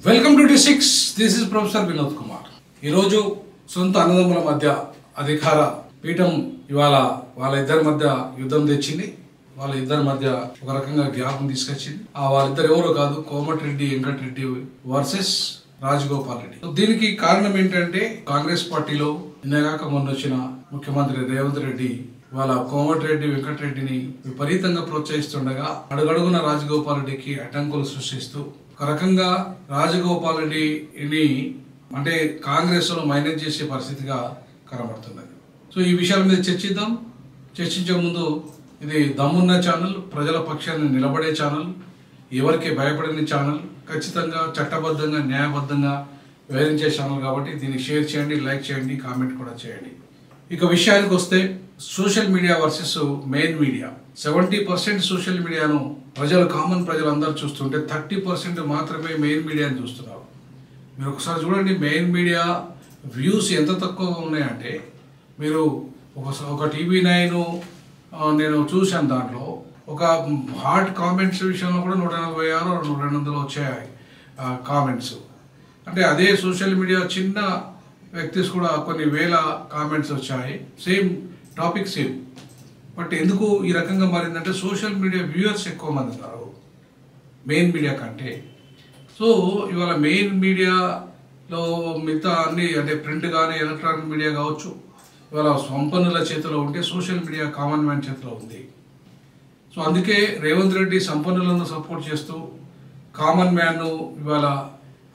Welcome to D6. This is professor Vinod Kumar. ఈరోజు సొంత అన్నదమ్ముల మధ్య అధికార పీఠం ఇవాళ వాళ్ళిద్దరి మధ్య యుద్ధం తెచ్చింది. వాళ్ళిద్దరి మధ్య ఒక రకంగా గ్యాప్ తీసుకొచ్చింది. వాళ్ళిద్దరు ఎవరో కాదు, కోమటిరెడ్డి వెంకటరెడ్డి వర్సెస్ రాజగోపాల్ రెడ్డి. దీనికి కారణం ఏంటంటే కాంగ్రెస్ పార్టీలో నిన్నగాక మొన్న వచ్చిన ముఖ్యమంత్రి రేవంత్ రెడ్డి వాళ్ళ కోమటిరెడ్డి వెంకటరెడ్డిని విపరీతంగా ప్రోత్సహిస్తుండగా అడుగడుగున రాజగోపాల్ రెడ్డికి అడ్డంకులు సృష్టిస్తూ ఒక రకంగా రాజగోపాల్ రెడ్డిని అంటే కాంగ్రెస్ లో మైనస్ చేసే పరిస్థితిగా కనబడుతున్నది. సో ఈ విషయాల మీద చర్చిద్దాం. చర్చించే ముందు ఇది దమ్మున్న ఛానల్, ప్రజల పక్షాన్ని నిలబడే ఛానల్, ఎవరికి భయపడని ఛానల్, ఖచ్చితంగా చట్టబద్ధంగా న్యాయబద్ధంగా వివరించే ఛానల్ కాబట్టి దీన్ని షేర్ చేయండి, లైక్ చేయండి, కామెంట్ కూడా చేయండి. ఇక విషయానికి వస్తే social media versus main media. 70% social మీడియాను కామన్ ప్రజలు అందరూ చూస్తుంటే 30% మాత్రమే మెయిన్ మీడియాను చూస్తున్నారు. మీరు ఒకసారి చూడండి, మెయిన్ మీడియా వ్యూస్ ఎంత తక్కువగా ఉన్నాయంటే మీరు ఒక TV9 నేను చూశాను, దాంట్లో ఒక హార్ట్ కామెంట్స్ విషయంలో కూడా 146 200 వచ్చాయి కామెంట్స్. అంటే అదే సోషల్ మీడియా చిన్న వ్యక్తిస్ కూడా కొన్ని వేల కామెంట్స్ వచ్చాయి, సేమ్ టాపిక్ సేమ్. బట్ ఎందుకు ఈ రకంగా మారిందంటే సోషల్ మీడియా వ్యూయర్స్ ఎక్కువ మంది ఉన్నారు మెయిన్ మీడియా కంటే. సో ఇవాళ మెయిన్ మీడియాలో మిగతా అన్ని అంటే ప్రింట్ కానీ ఎలక్ట్రానిక్ మీడియా కావచ్చు ఇవాళ సంపన్నుల చేతిలో ఉంటే సోషల్ మీడియా కామన్ మ్యాన్ చేతిలో ఉంది. సో అందుకే రేవంత్ రెడ్డి సంపన్నులను సపోర్ట్ చేస్తూ కామన్ మ్యాన్ను ఇవాళ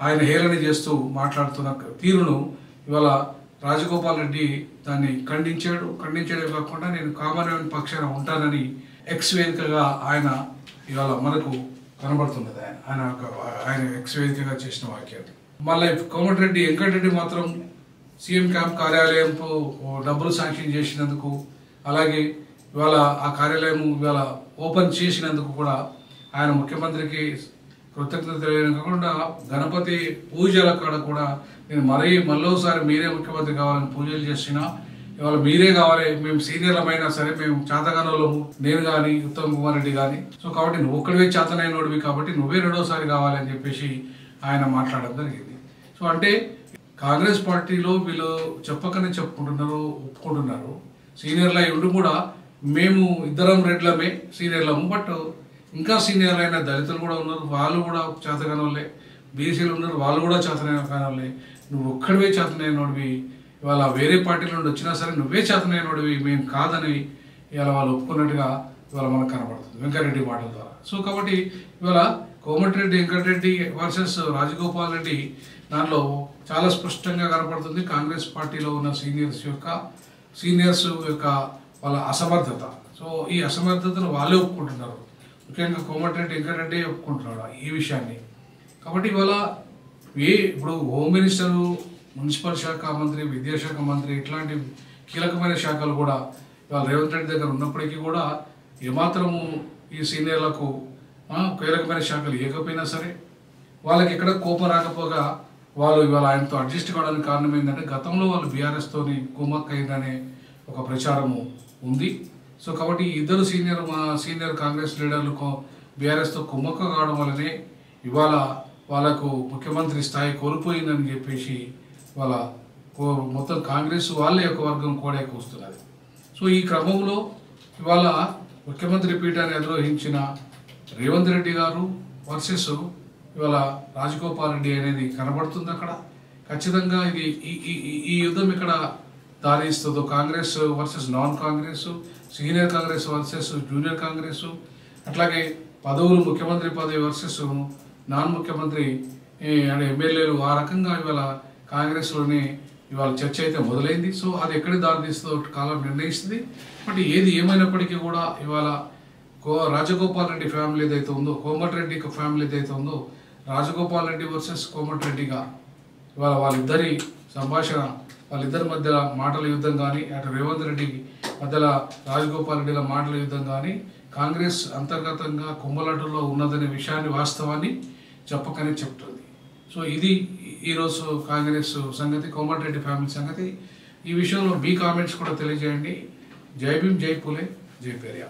ఆయన హేళన చేస్తూ మాట్లాడుతున్న తీరును ఇవాళ రాజగోపాల్ రెడ్డి దాన్ని ఖండించడమే కాకుండా నేను కామన్ మ్యాన్ పక్షాన ఉంటానని ఎక్స్ వేదికగా ఆయన ఇవాళ మనకు కనబడుతున్నది. ఆయన ఎక్స్ వేదికగా చేసిన వాక్యాలు. మళ్ళీ కోమటిరెడ్డి వెంకటరెడ్డి మాత్రం సీఎం క్యాంప్ కార్యాలయంకు డబ్బులు శాంక్షన్ చేసినందుకు, అలాగే ఇవాళ ఆ కార్యాలయం ఇవాళ ఓపెన్ చేసినందుకు కూడా ఆయన ముఖ్యమంత్రికి కృతజ్ఞత కాకుండా గణపతి పూజల కాడ కూడా నేను మళ్ళోసారి మీరే ముఖ్యమంత్రి కావాలని పూజలు చేసినా ఇవాళ మీరే కావాలి, మేము సీనియర్లమైనా సరే మేము చేతగానోళ్ళము, నేను కానీ ఉత్తమ్ కుమార్ రెడ్డి కానీ. సో కాబట్టి నువ్వు ఒక్కడివే చేతనైనోడివి కాబట్టి నువ్వే రెండోసారి కావాలి అని చెప్పేసి ఆయన మాట్లాడడం జరిగింది. సో అంటే కాంగ్రెస్ పార్టీలో వీళ్ళు చెప్పకనే ఒప్పుకుంటున్నారు. సీనియర్లు అయి ఉండి కూడా మేము ఇద్దరం రెడ్లమే సీనియర్లము, బట్ ఇంకా సీనియర్ అయిన దళితులు కూడా ఉన్నారు, వాళ్ళు కూడా చేతగానోళ్ళే. బీసీలు ఉన్నారు, వాళ్ళు కూడా చేతనైనోళ్ళే. నువ్వు ఒక్కడివే చేతనైనోడివి, ఇవాళ వేరే పార్టీల నుండి వచ్చినా సరే నువ్వే చేతనైనోడివి, మేము కాదని ఇవాళ వాళ్ళు ఒప్పుకున్నట్టుగా ఇవాళ మనకు కనబడుతుంది వెంకటరెడ్డి మాటల ద్వారా. సో కాబట్టి ఇవాళ కోమటిరెడ్డి వెంకటరెడ్డి వర్సెస్ రాజగోపాల్ రెడ్డి దానిలో చాలా స్పష్టంగా కనపడుతుంది కాంగ్రెస్ పార్టీలో ఉన్న సీనియర్స్ యొక్క వాళ్ళ అసమర్థత. సో ఈ అసమర్థతను వాళ్ళే ఒప్పుకుంటున్నారు, ముఖ్యంగా కోమటిరెడ్డి వెంకటరెడ్డి ఒప్పుకుంటున్నాడు ఈ విషయాన్ని. కాబట్టి ఇవాళ ఇప్పుడు హోమ్ మినిస్టరు, మున్సిపల్ శాఖ మంత్రి, విద్యాశాఖ మంత్రి ఇట్లాంటి కీలకమైన శాఖలు కూడా ఇవాళ రేవంత్ రెడ్డి దగ్గర ఉన్నప్పటికీ కూడా ఏమాత్రము ఈ సీనియర్లకు కీలకమైన శాఖలు ఇవ్వకపోయినా సరే వాళ్ళకి ఎక్కడ కోపం రాకపోగా వాళ్ళు ఇవాళ ఆయనతో అడ్జస్ట్ కావడానికి కారణం ఏంటంటే గతంలో వాళ్ళు బీఆర్ఎస్తోని కుమ్మక్క అయిందనే ఒక ప్రచారము ఉంది. సో కాబట్టి ఇద్దరు సీనియర్ కాంగ్రెస్ లీడర్లు బీఆర్ఎస్తో కుమ్మక్క కావడం వల్లనే ఇవాళ వాళ్ళకు ముఖ్యమంత్రి స్థాయి కోల్పోయిందని చెప్పేసి వాళ్ళ మొత్తం కాంగ్రెస్ వాళ్ళే ఒక వర్గం కూడా వస్తున్నది. సో ఈ క్రమంలో ఇవాళ ముఖ్యమంత్రి పీఠాన్ని అధిరోహించిన రేవంత్ రెడ్డి గారు వర్సెస్ ఇవాళ రాజగోపాల్ రెడ్డి అనేది కనబడుతుంది. అక్కడ ఖచ్చితంగా ఇది ఈ యుద్ధం ఇక్కడ దారిస్తుందో Congress versus non Congress, senior Congress versus junior Congress, అట్లాగే పదవులు ముఖ్యమంత్రి పదవి వర్సెస్ నాన్ ముఖ్యమంత్రి అంటే ఎమ్మెల్యేలు, ఆ రకంగా ఇవాళ కాంగ్రెస్లోనే ఇవాళ చర్చ అయితే మొదలైంది. సో అది ఎక్కడికి దారితీస్తుందో కాలం నిర్ణయిస్తుంది. బట్ ఏది ఏమైనప్పటికీ కూడా ఇవాళ రాజగోపాల్ రెడ్డి ఫ్యామిలీ ఏదైతే ఉందో, కోమటిరెడ్డి ఫ్యామిలీ ఏదైతే ఉందో, రాజగోపాల్ రెడ్డి వర్సెస్ కోమటిరెడ్డిగా ఇవాళ వాళ్ళిద్దరి సంభాషణ, వాళ్ళిద్దరి మధ్య మాటల యుద్ధం కానీ, అటు రేవంత్ రెడ్డి మధ్యలో రాజగోపాల్ రెడ్డిల మాటల యుద్ధం కానీ కాంగ్రెస్ అంతర్గతంగా కుమ్మలటలో ఉన్నదనే విషయాన్ని, వాస్తవాన్ని చెప్పకనే చెప్తుంది. సో ఇది ఈరోజు కాంగ్రెస్ సంగతి, కోమటిరెడ్డి ఫ్యామిలీ సంగతి. ఈ విషయంలో మీ కామెంట్స్ కూడా తెలియజేయండి. జై భీమ్, జై పూలే. జై పెరియా.